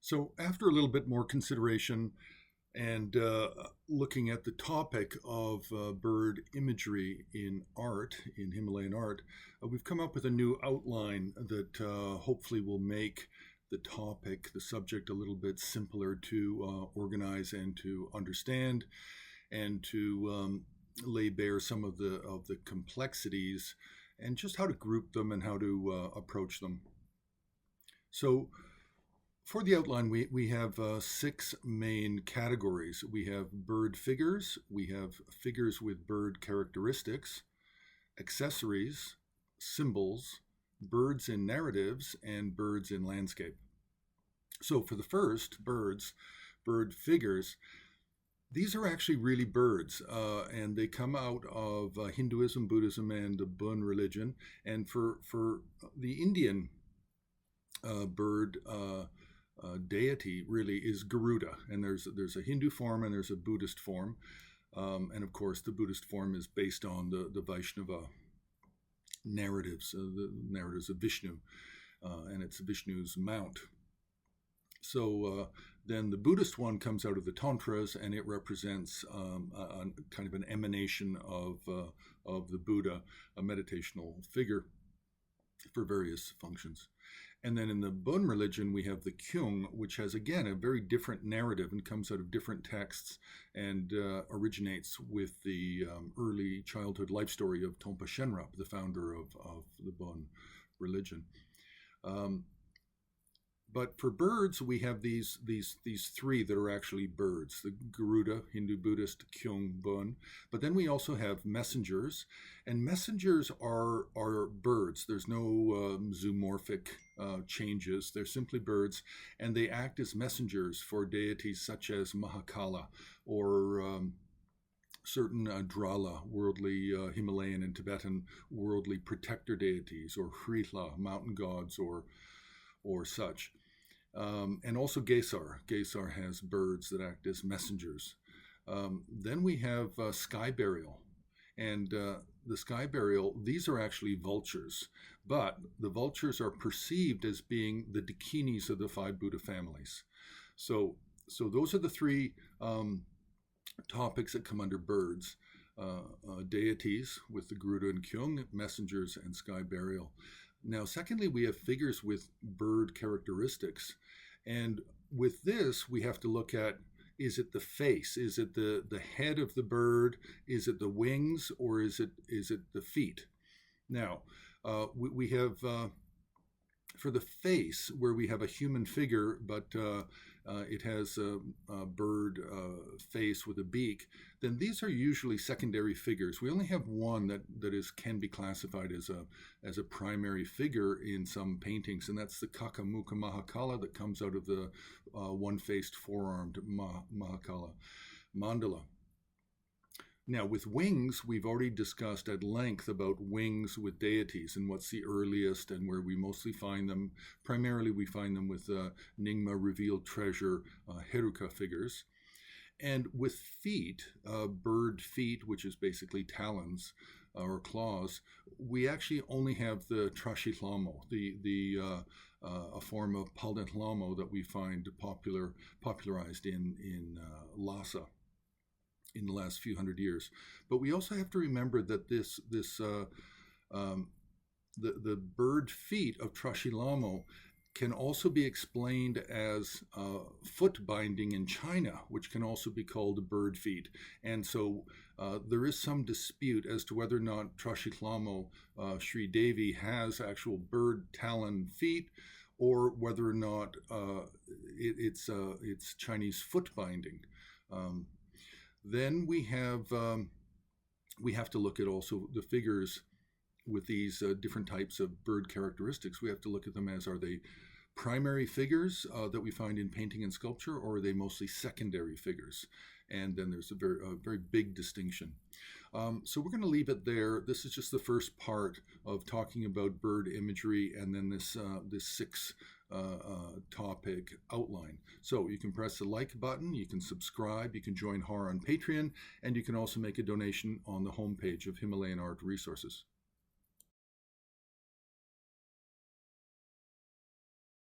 So, after a little bit more consideration and looking at the topic of bird imagery in art, in Himalayan art, we've come up with a new outline that hopefully will make the topic, the subject, a little bit simpler to organize and to understand, and to lay bare some of the complexities and just how to group them and how to approach them. So, for the outline, we have six main categories. We have bird figures, we have figures with bird characteristics, accessories, symbols, birds in narratives, and birds in landscape. So for the first, bird figures, these are actually really birds, and they come out of Hinduism, Buddhism, and the Bun religion. And for the Indian bird deity really is Garuda, and there's a Hindu form and there's a Buddhist form, and of course the Buddhist form is based on the Vaishnava narratives, the narratives of Vishnu, and it's Vishnu's mount. So then the Buddhist one comes out of the Tantras, and it represents a kind of an emanation of the Buddha, a meditational figure for various functions. And then in the Bun religion, we have the Kyung, which has, again, a very different narrative and comes out of different texts and originates with the early childhood life story of Tompa Shenrap, the founder of the Bun religion. But for birds, we have these three that are actually birds: the Garuda, Hindu, Buddhist, Kyung, Bun. But then we also have messengers, and messengers are birds. There's no zoomorphic changes. They're simply birds, and they act as messengers for deities such as Mahakala or certain Drala, worldly Himalayan and Tibetan worldly protector deities, or Hritla, mountain gods, or such. And also Gesar. Gesar has birds that act as messengers. Then we have sky burial. And the sky burial, these are actually vultures. But the vultures are perceived as being the dakinis of the five Buddha families. So those are the three topics that come under birds. Deities with the Garuda and Kyung, messengers, and sky burial. Now, secondly, we have figures with bird characteristics. And with this, we have to look at, is it the face? Is it the head of the bird? Is it the wings? Or is it the feet? Now, we have, for the face, where we have a human figure, but it has a bird face with a beak, then these are usually secondary figures. We only have one that can be classified as a primary figure in some paintings, and that's the Kakamukha Mahakala that comes out of the one-faced four-armed Mahakala mandala. Now, with wings, we've already discussed at length about wings with deities and what's the earliest and where we mostly find them. Primarily, we find them with Nyingma revealed treasure Heruka figures. And with feet, bird feet, which is basically talons or claws, we actually only have the Trashitlamo, a form of Paldentlamo that we find popularized in Lhasa in the last few hundred years. But we also have to remember that the bird feet of Trashilamo can also be explained as foot binding in China, which can also be called bird feet. And so there is some dispute as to whether or not Trashitlamo Sri Devi has actual bird talon feet, or whether or not it's Chinese foot binding. Then we have to look at also the figures with these different types of bird characteristics. We have to look at them as, are they primary figures that we find in painting and sculpture, or are they mostly secondary figures? And then there's a very big distinction. So we're going to leave it there. This is just the first part of talking about bird imagery, and then this six topic outline. So you can press the like button, you can subscribe, you can join HAR on Patreon, and you can also make a donation on the homepage of Himalayan Art Resources.